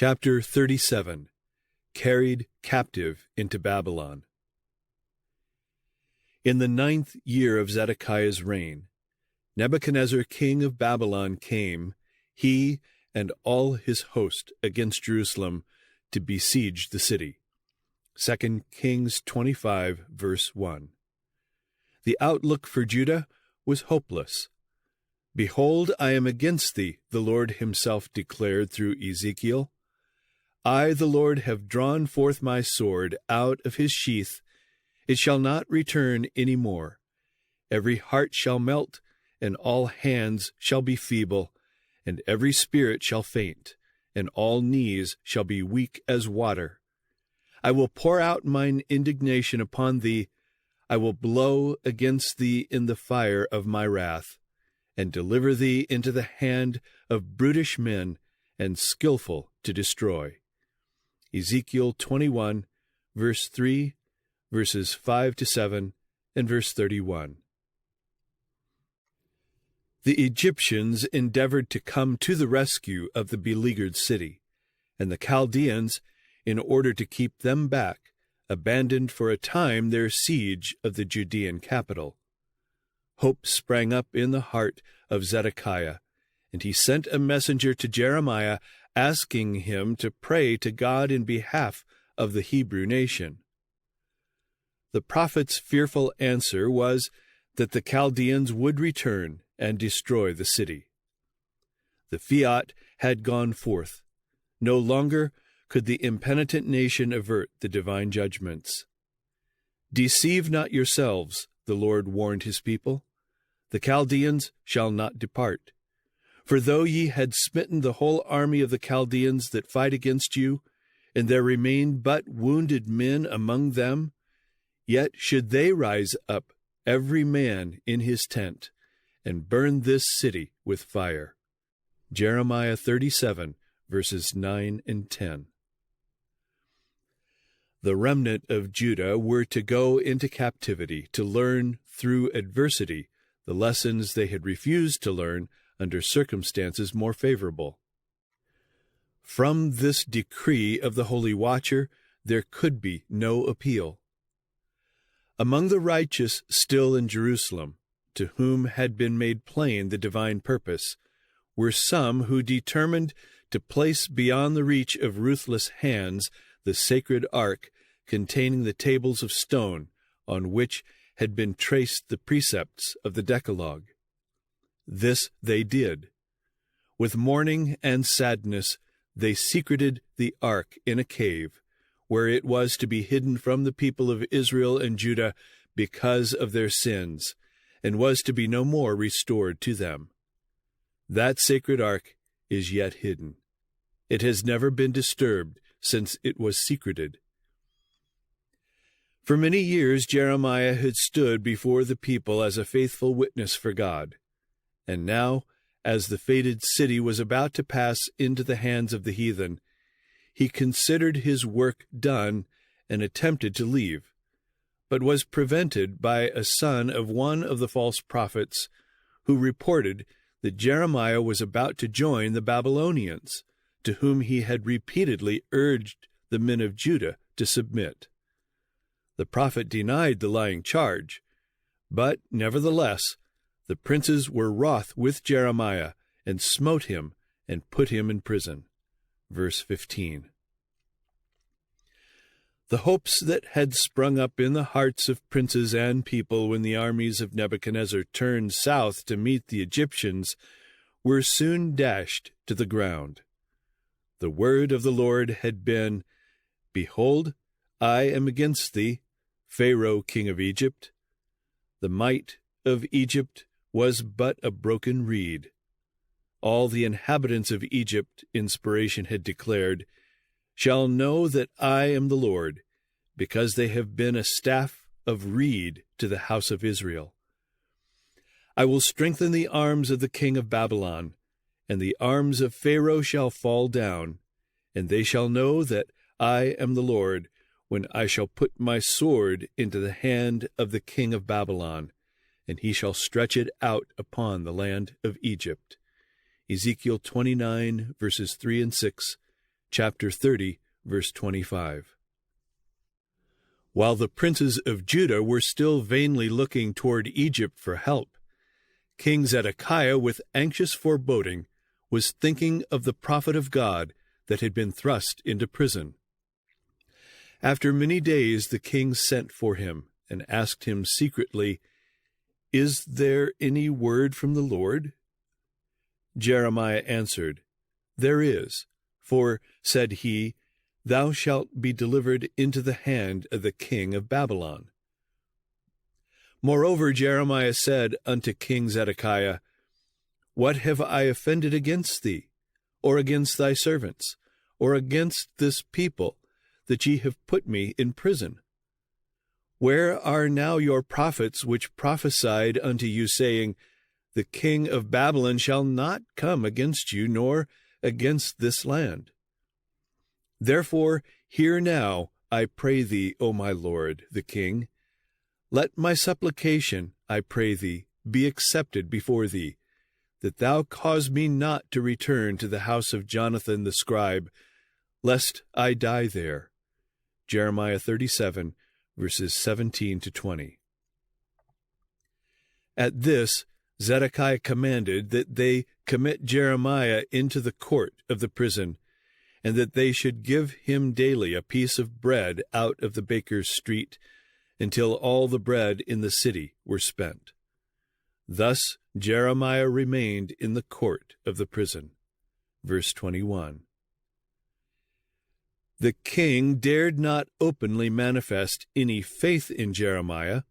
Chapter 37. Carried captive into Babylon. In the 9th year of Zedekiah's reign, Nebuchadnezzar king of Babylon came, he and all his host, against Jerusalem to besiege the city. 2 Kings 25, verse 1. The outlook for Judah was hopeless. "Behold, I am against thee," the Lord himself declared through Ezekiel. "I, the Lord, have drawn forth my sword out of his sheath. It shall not return any more. Every heart shall melt, and all hands shall be feeble, and every spirit shall faint, and all knees shall be weak as water. I will pour out mine indignation upon thee. I will blow against thee in the fire of my wrath, and deliver thee into the hand of brutish men and skillful to destroy." Ezekiel 21, verse 3, verses 5 to 7, and verse 31. The Egyptians endeavored to come to the rescue of the beleaguered city, and the Chaldeans, in order to keep them back, abandoned for a time their siege of the Judean capital. Hope sprang up in the heart of Zedekiah, and he sent a messenger to Jeremiah asking him to pray to God in behalf of the Hebrew nation. The prophet's fearful answer was that the Chaldeans would return and destroy the city. The fiat had gone forth. No longer could the impenitent nation avert the divine judgments. "Deceive not yourselves," the Lord warned his people. "The Chaldeans shall not depart. For though ye had smitten the whole army of the Chaldeans that fight against you, and there remained but wounded men among them, yet should they rise up, every man in his tent, and burn this city with fire." Jeremiah 37, verses 9 and 10. The remnant of Judah were to go into captivity to learn through adversity the lessons they had refused to learn under circumstances more favorable. From this decree of the Holy Watcher there could be no appeal. Among the righteous still in Jerusalem, to whom had been made plain the divine purpose, were some who determined to place beyond the reach of ruthless hands the sacred ark containing the tables of stone on which had been traced the precepts of the Decalogue. This they did. With mourning and sadness they secreted the ark in a cave, where it was to be hidden from the people of Israel and Judah because of their sins, and was to be no more restored to them. That sacred ark is yet hidden. It has never been disturbed since it was secreted. For many years Jeremiah had stood before the people as a faithful witness for God. And now, as the fated city was about to pass into the hands of the heathen, he considered his work done and attempted to leave, but was prevented by a son of one of the false prophets, who reported that Jeremiah was about to join the Babylonians, to whom he had repeatedly urged the men of Judah to submit. The prophet denied the lying charge, but nevertheless the princes were wroth with Jeremiah, and smote him, and put him in prison. Verse 15. The hopes that had sprung up in the hearts of princes and people when the armies of Nebuchadnezzar turned south to meet the Egyptians were soon dashed to the ground. The word of the Lord had been, "Behold, I am against thee, Pharaoh king of Egypt. The might of Egypt was but a broken reed." All the inhabitants of Egypt, inspiration had declared, shall know that I am the Lord, because they have been a staff of reed to the house of Israel. I will strengthen the arms of the king of Babylon, and the arms of Pharaoh shall fall down, and they shall know that I am the Lord, when I shall put my sword into the hand of the king of Babylon, and he shall stretch it out upon the land of Egypt. Ezekiel 29, verses 3 and 6, chapter 30, verse 25. While the princes of Judah were still vainly looking toward Egypt for help, King Zedekiah, with anxious foreboding, was thinking of the prophet of God that had been thrust into prison. After many days the king sent for him and asked him secretly, "Is there any word from the Lord?" Jeremiah answered, "There is, for, said he, thou shalt be delivered into the hand of the king of Babylon." Moreover, Jeremiah said unto King Zedekiah, "What have I offended against thee, or against thy servants, or against this people, that ye have put me in prison? Where are now your prophets which prophesied unto you, saying, The king of Babylon shall not come against you, nor against this land? Therefore hear now, I pray thee, O my lord, the king. Let my supplication, I pray thee, be accepted before thee, that thou cause me not to return to the house of Jonathan the scribe, lest I die there." Jeremiah 37, verses 17 to 20. At this, Zedekiah commanded that they commit Jeremiah into the court of the prison, and that they should give him daily a piece of bread out of the baker's street, until all the bread in the city were spent. Thus Jeremiah remained in the court of the prison. Verse 21. The king dared not openly manifest any faith in Jeremiah,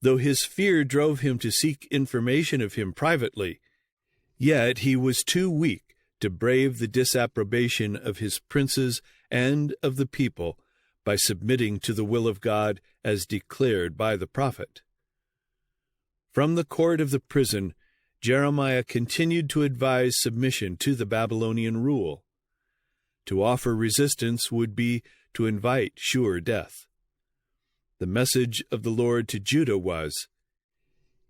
though his fear drove him to seek information of him privately. Yet he was too weak to brave the disapprobation of his princes and of the people by submitting to the will of God as declared by the prophet. From the court of the prison, Jeremiah continued to advise submission to the Babylonian rule. To offer resistance would be to invite sure death. The message of the Lord to Judah was,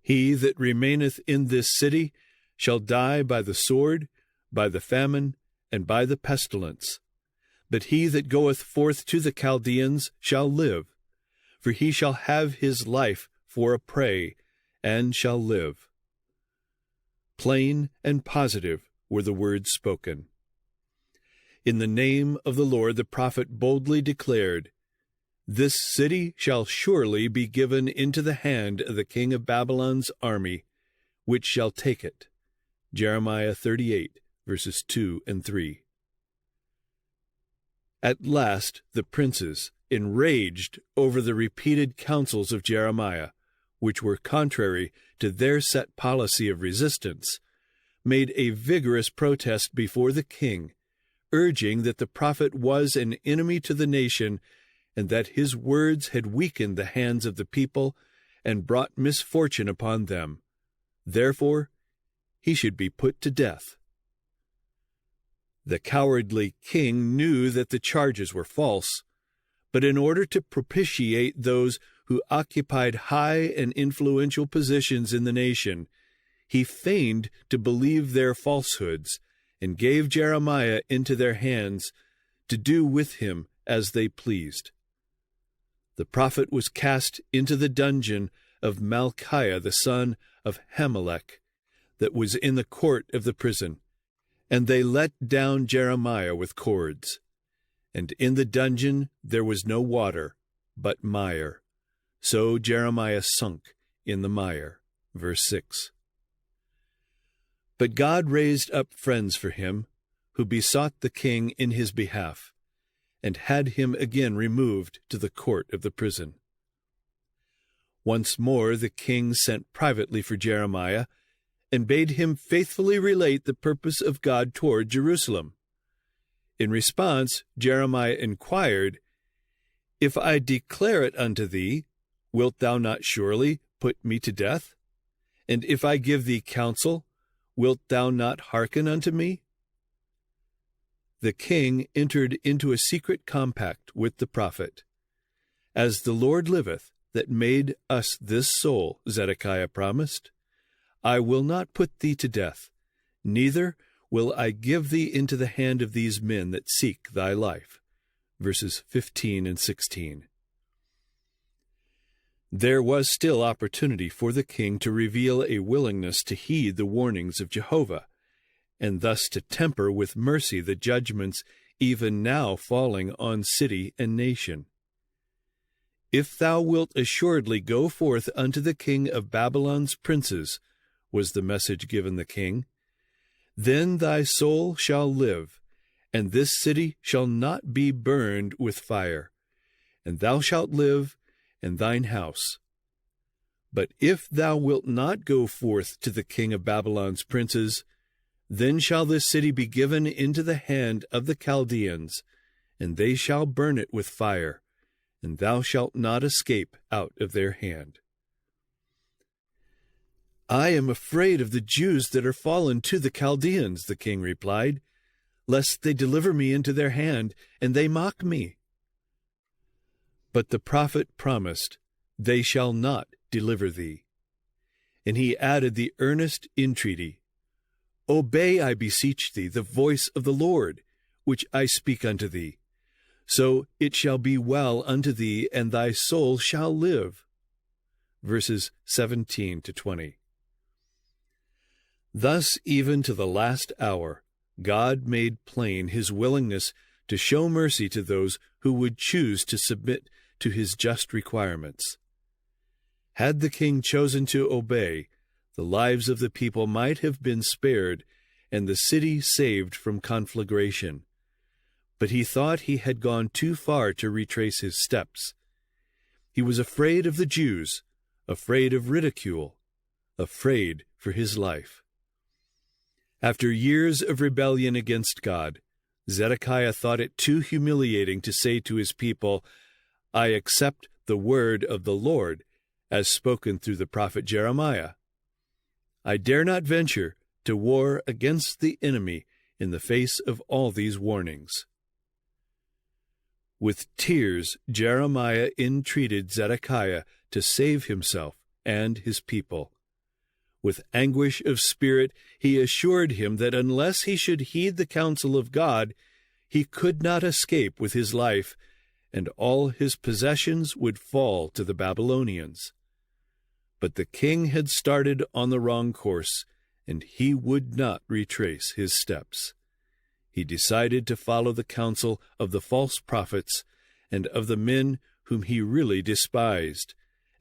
"He that remaineth in this city shall die by the sword, by the famine, and by the pestilence. But he that goeth forth to the Chaldeans shall live, for he shall have his life for a prey, and shall live." Plain and positive were the words spoken. In the name of the Lord the prophet boldly declared, "This city shall surely be given into the hand of the king of Babylon's army, which shall take it." Jeremiah 38, verses 2 and 3. At last the princes, enraged over the repeated counsels of Jeremiah, which were contrary to their set policy of resistance, made a vigorous protest before the king, urging that the prophet was an enemy to the nation, and that his words had weakened the hands of the people and brought misfortune upon them. Therefore, he should be put to death. The cowardly king knew that the charges were false, but in order to propitiate those who occupied high and influential positions in the nation, he feigned to believe their falsehoods and gave Jeremiah into their hands to do with him as they pleased. The prophet was cast into the dungeon of Malchiah the son of Hamelech, that was in the court of the prison, and they let down Jeremiah with cords. And in the dungeon there was no water, but mire. So Jeremiah sunk in the mire. Verse 6. But God raised up friends for him, who besought the king in his behalf, and had him again removed to the court of the prison. Once more the king sent privately for Jeremiah, and bade him faithfully relate the purpose of God toward Jerusalem. In response, Jeremiah inquired, "If I declare it unto thee, wilt thou not surely put me to death? And if I give thee counsel, wilt thou not hearken unto me?" The king entered into a secret compact with the prophet. "As the Lord liveth, that made us this soul," Zedekiah promised, "I will not put thee to death, neither will I give thee into the hand of these men that seek thy life. Verses 15 and 16. There was still opportunity for the king to reveal a willingness to heed the warnings of Jehovah, and thus to temper with mercy the judgments even now falling on city and nation. If thou wilt assuredly go forth unto the king of Babylon's princes, was the message given the king, then thy soul shall live, and this city shall not be burned with fire, and thou shalt live, and thine house. But if thou wilt not go forth to the king of Babylon's princes, then shall this city be given into the hand of the Chaldeans, and they shall burn it with fire, and thou shalt not escape out of their hand. I am afraid of the Jews that are fallen to the Chaldeans, the king replied, lest they deliver me into their hand, and they mock me. But the prophet promised, They shall not deliver thee. And he added the earnest entreaty, Obey, I beseech thee, the voice of the Lord, which I speak unto thee. So it shall be well unto thee, and thy soul shall live. Verses 17 to 20. Thus, even to the last hour, God made plain his willingness to show mercy to those who would choose to submit to his just requirements. Had the king chosen to obey, the lives of the people might have been spared and the city saved from conflagration. But he thought he had gone too far to retrace his steps. He was afraid of the Jews, afraid of ridicule, afraid for his life. After years of rebellion against God, Zedekiah thought it too humiliating to say to his people, I accept the word of the Lord, as spoken through the prophet Jeremiah. I dare not venture to war against the enemy in the face of all these warnings. With tears, Jeremiah entreated Zedekiah to save himself and his people. With anguish of spirit, he assured him that unless he should heed the counsel of God, he could not escape with his life, and all his possessions would fall to the Babylonians. But the king had started on the wrong course, and he would not retrace his steps. He decided to follow the counsel of the false prophets and of the men whom he really despised,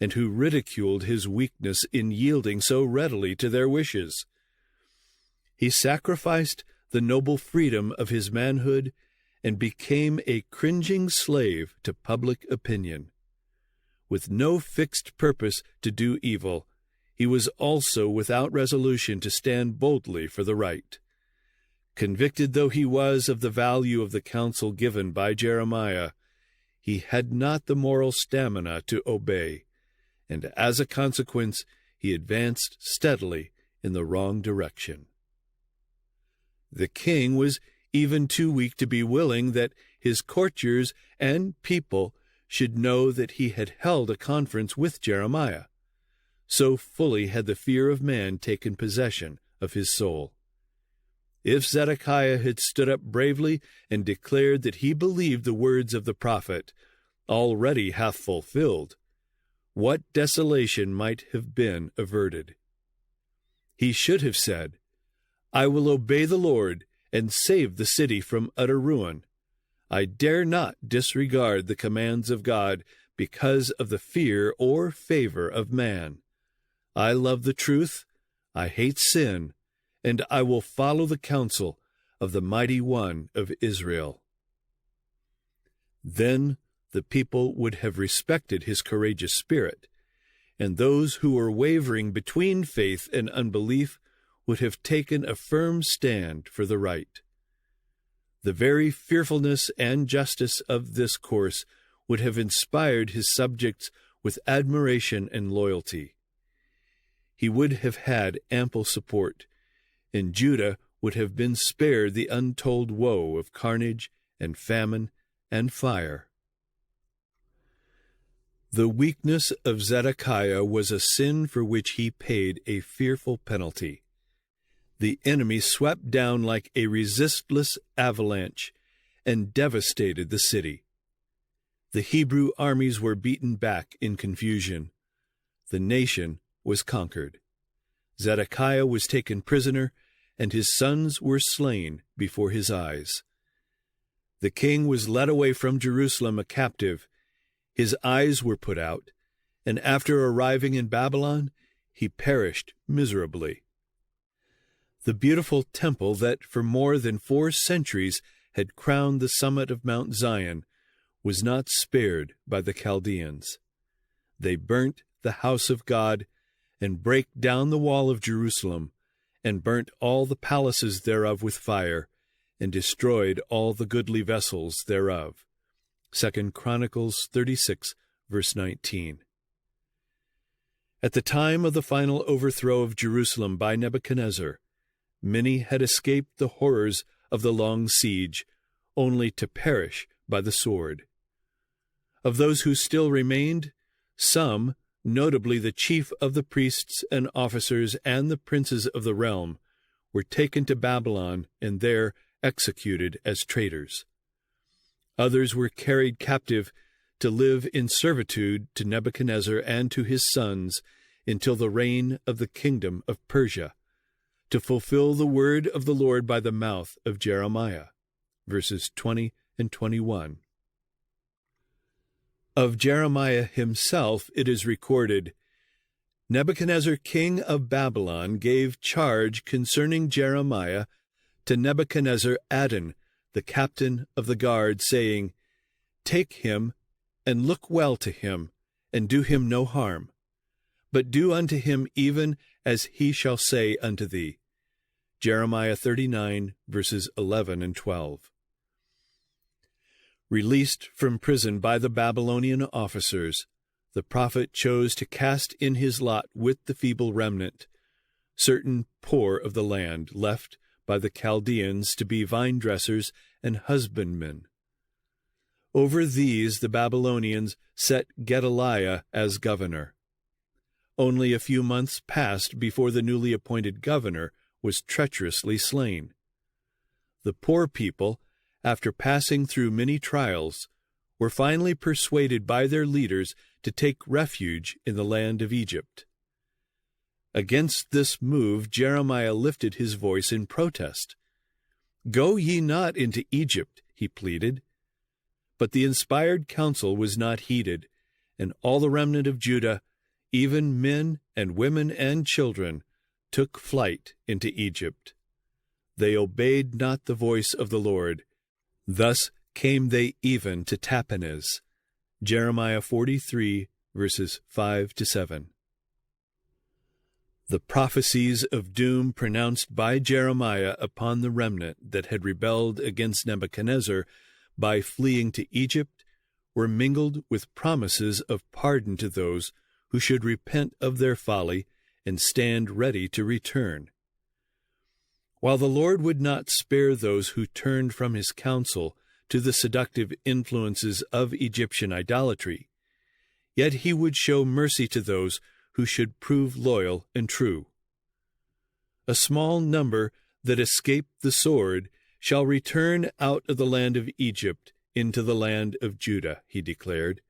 and who ridiculed his weakness in yielding so readily to their wishes. He sacrificed the noble freedom of his manhood and became a cringing slave to public opinion. With no fixed purpose to do evil, he was also without resolution to stand boldly for the right. Convicted though he was of the value of the counsel given by Jeremiah, he had not the moral stamina to obey, and as a consequence he advanced steadily in the wrong direction. The king was even too weak to be willing that his courtiers and people should know that he had held a conference with Jeremiah. So fully had the fear of man taken possession of his soul. If Zedekiah had stood up bravely and declared that he believed the words of the prophet, already half fulfilled, what desolation might have been averted. He should have said, I will obey the Lord and save the city from utter ruin. I dare not disregard the commands of God because of the fear or favor of man. I love the truth, I hate sin, and I will follow the counsel of the Mighty One of Israel. Then the people would have respected his courageous spirit, and those who were wavering between faith and unbelief would have taken a firm stand for the right. The very fearfulness and justice of this course would have inspired his subjects with admiration and loyalty. He would have had ample support, and Judah would have been spared the untold woe of carnage and famine and fire. The weakness of Zedekiah was a sin for which he paid a fearful penalty. the enemy swept down like a resistless avalanche and devastated the city. The Hebrew armies were beaten back in confusion. The nation was conquered. Zedekiah was taken prisoner, and his sons were slain before his eyes. The king was led away from Jerusalem a captive. His eyes were put out, and after arriving in Babylon, he perished miserably. The beautiful temple that for more than 4 centuries had crowned the summit of Mount Zion was not spared by the Chaldeans. They burnt the house of God, and brake down the wall of Jerusalem, and burnt all the palaces thereof with fire, and destroyed all the goodly vessels thereof. 2 Chronicles 36, verse 19. At the time of the final overthrow of Jerusalem by Nebuchadnezzar, many had escaped the horrors of the long siege, only to perish by the sword. Of those who still remained, some, notably the chief of the priests and officers and the princes of the realm, were taken to Babylon and there executed as traitors. Others were carried captive to live in servitude to Nebuchadnezzar and to his sons until the reign of the kingdom of Persia, to fulfill the word of the Lord by the mouth of Jeremiah. Verses 20 and 21. Of Jeremiah himself it is recorded, Nebuchadnezzar king of Babylon gave charge concerning Jeremiah to Nebuchadnezzar-Addan, the captain of the guard, saying, Take him, and look well to him, and do him no harm, but do unto him even as he shall say unto thee. Jeremiah 39, verses 11 and 12. Released from prison by the Babylonian officers, the prophet chose to cast in his lot with the feeble remnant, certain poor of the land left by the Chaldeans to be vine-dressers and husbandmen. Over these the Babylonians set Gedaliah as governor. Only a few months passed before the newly appointed governor was treacherously slain. The poor people, after passing through many trials, were finally persuaded by their leaders to take refuge in the land of Egypt. Against this move Jeremiah lifted his voice in protest. Go ye not into Egypt, he pleaded. But the inspired counsel was not heeded, and all the remnant of Judah, even men and women and children, took flight into Egypt. They obeyed not the voice of the Lord. Thus came they even to Tahpanhes. Jeremiah 43, verses 5 to 7. The prophecies of doom pronounced by Jeremiah upon the remnant that had rebelled against Nebuchadnezzar by fleeing to Egypt were mingled with promises of pardon to those who should repent of their folly and stand ready to return. While the Lord would not spare those who turned from his counsel to the seductive influences of Egyptian idolatry, yet he would show mercy to those who should prove loyal and true. A small number that escape the sword shall return out of the land of Egypt into the land of Judah, he declared,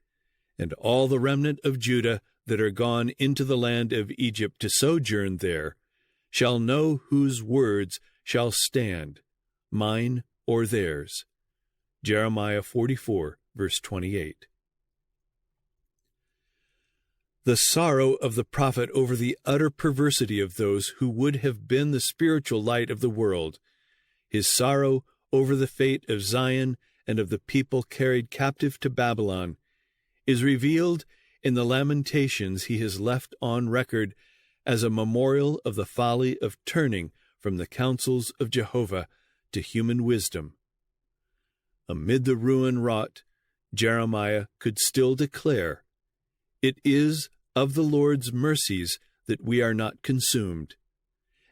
and all the remnant of Judah that are gone into the land of Egypt to sojourn there shall know whose words shall stand, mine or theirs. Jeremiah 44, verse 28. The sorrow of the prophet over the utter perversity of those who would have been the spiritual light of the world, his sorrow over the fate of Zion and of the people carried captive to Babylon, is revealed in the lamentations he has left on record as a memorial of the folly of turning from the counsels of Jehovah to human wisdom. Amid the ruin wrought, Jeremiah could still declare, It is of the Lord's mercies that we are not consumed.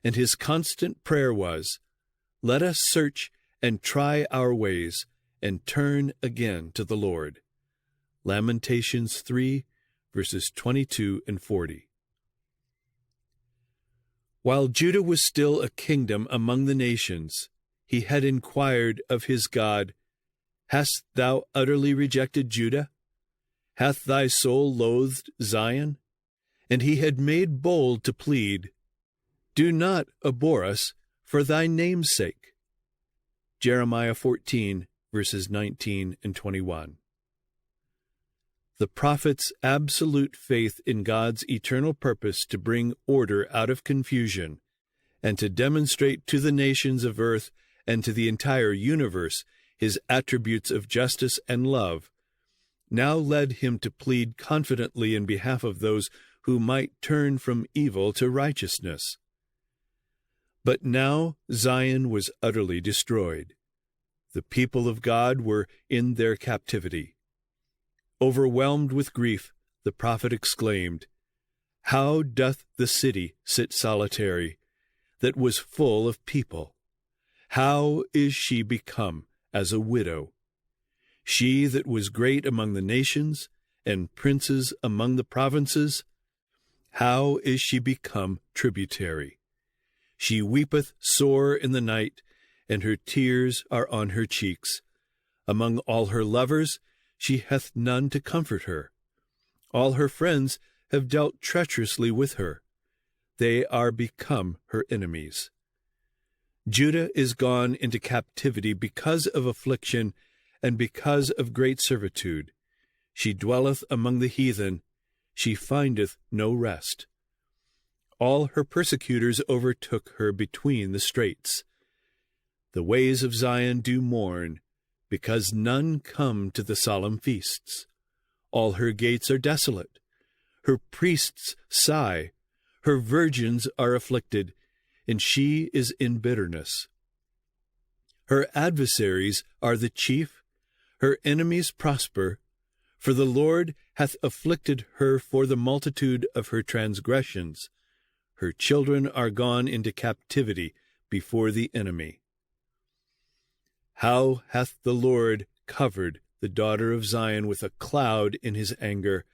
And his constant prayer was, Let us search and try our ways, and turn again to the Lord. Lamentations 3, verses 22 and 40. While Judah was still a kingdom among the nations, he had inquired of his God, Hast thou utterly rejected Judah? Hath thy soul loathed Zion? And he had made bold to plead, Do not abhor us for thy name's sake. Jeremiah 14, verses 19 and 21. The prophet's absolute faith in God's eternal purpose to bring order out of confusion and to demonstrate to the nations of earth and to the entire universe his attributes of justice and love now led him to plead confidently in behalf of those who might turn from evil to righteousness. But now Zion was utterly destroyed. The people of God were in their captivity. Overwhelmed with grief, the prophet exclaimed, How doth the city sit solitary, that was full of people? How is she become as a widow? She that was great among the nations, and princes among the provinces, how is she become tributary? She weepeth sore in the night, and her tears are on her cheeks. Among all her lovers, she hath none to comfort her. All her friends have dealt treacherously with her. They are become her enemies. Judah is gone into captivity because of affliction and because of great servitude. She dwelleth among the heathen. She findeth no rest. All her persecutors overtook her between the straits. The ways of Zion do mourn, because none come to the solemn feasts. All her gates are desolate. Her priests sigh. Her virgins are afflicted, and she is in bitterness. Her adversaries are the chief. Her enemies prosper, for the Lord hath afflicted her for the multitude of her transgressions. Her children are gone into captivity before the enemy. How hath the Lord covered the daughter of Zion with a cloud in his anger,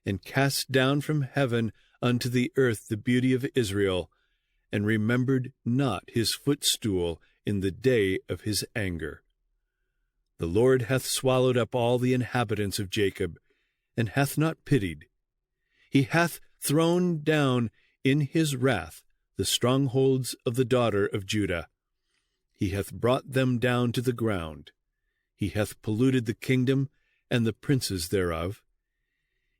and cast down from heaven unto the earth the beauty of Israel, and remembered not his footstool in the day of his anger. The Lord hath swallowed up all the inhabitants of Jacob, and hath not pitied. He hath thrown down in his wrath the strongholds of the daughter of Judah. He hath brought them down to the ground. He hath polluted the kingdom and the princes thereof.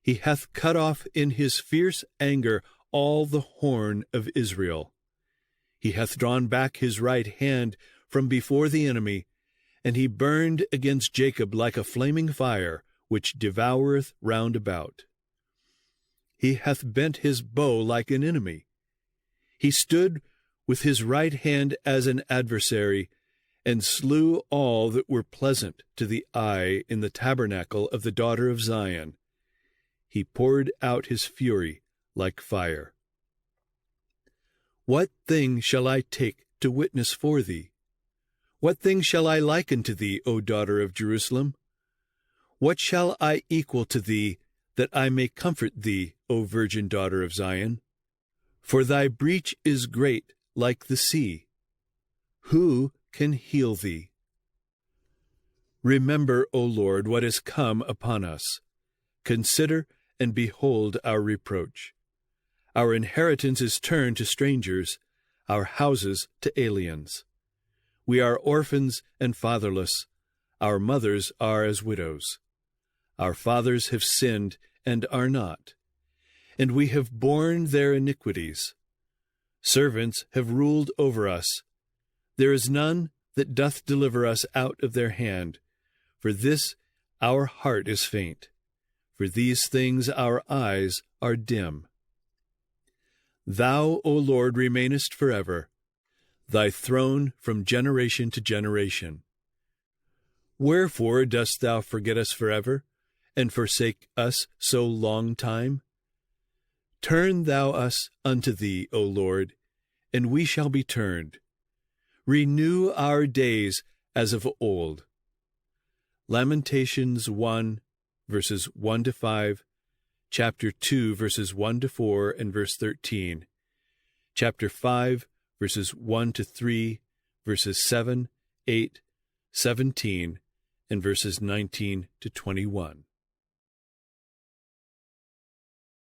He hath cut off in his fierce anger all the horn of Israel. He hath drawn back his right hand from before the enemy, and he burned against Jacob like a flaming fire, which devoureth round about. He hath bent his bow like an enemy. He stood with his right hand as an adversary, and slew all that were pleasant to the eye in the tabernacle of the daughter of Zion. He poured out his fury like fire. What thing shall I take to witness for thee? What thing shall I liken to thee, O daughter of Jerusalem? What shall I equal to thee, that I may comfort thee, O virgin daughter of Zion? For thy breach is great like the sea. Who can heal thee? Remember, O Lord, what is come upon us. Consider and behold our reproach. Our inheritance is turned to strangers, our houses to aliens. We are orphans and fatherless. Our mothers are as widows. Our fathers have sinned and are not, and we have borne their iniquities. Servants have ruled over us. There is none that doth deliver us out of their hand. For this our heart is faint. For these things our eyes are dim. Thou, O Lord, remainest forever, thy throne from generation to generation. Wherefore dost thou forget us forever, and forsake us so long time? Turn thou us unto thee, O Lord, and we shall be turned. Renew our days as of old. Lamentations 1, verses 1 to 5, chapter 2, verses 1 to 4, and verse 13, chapter 5, verses 1 to 3, verses 7, 8, 17, and verses 19 to 21.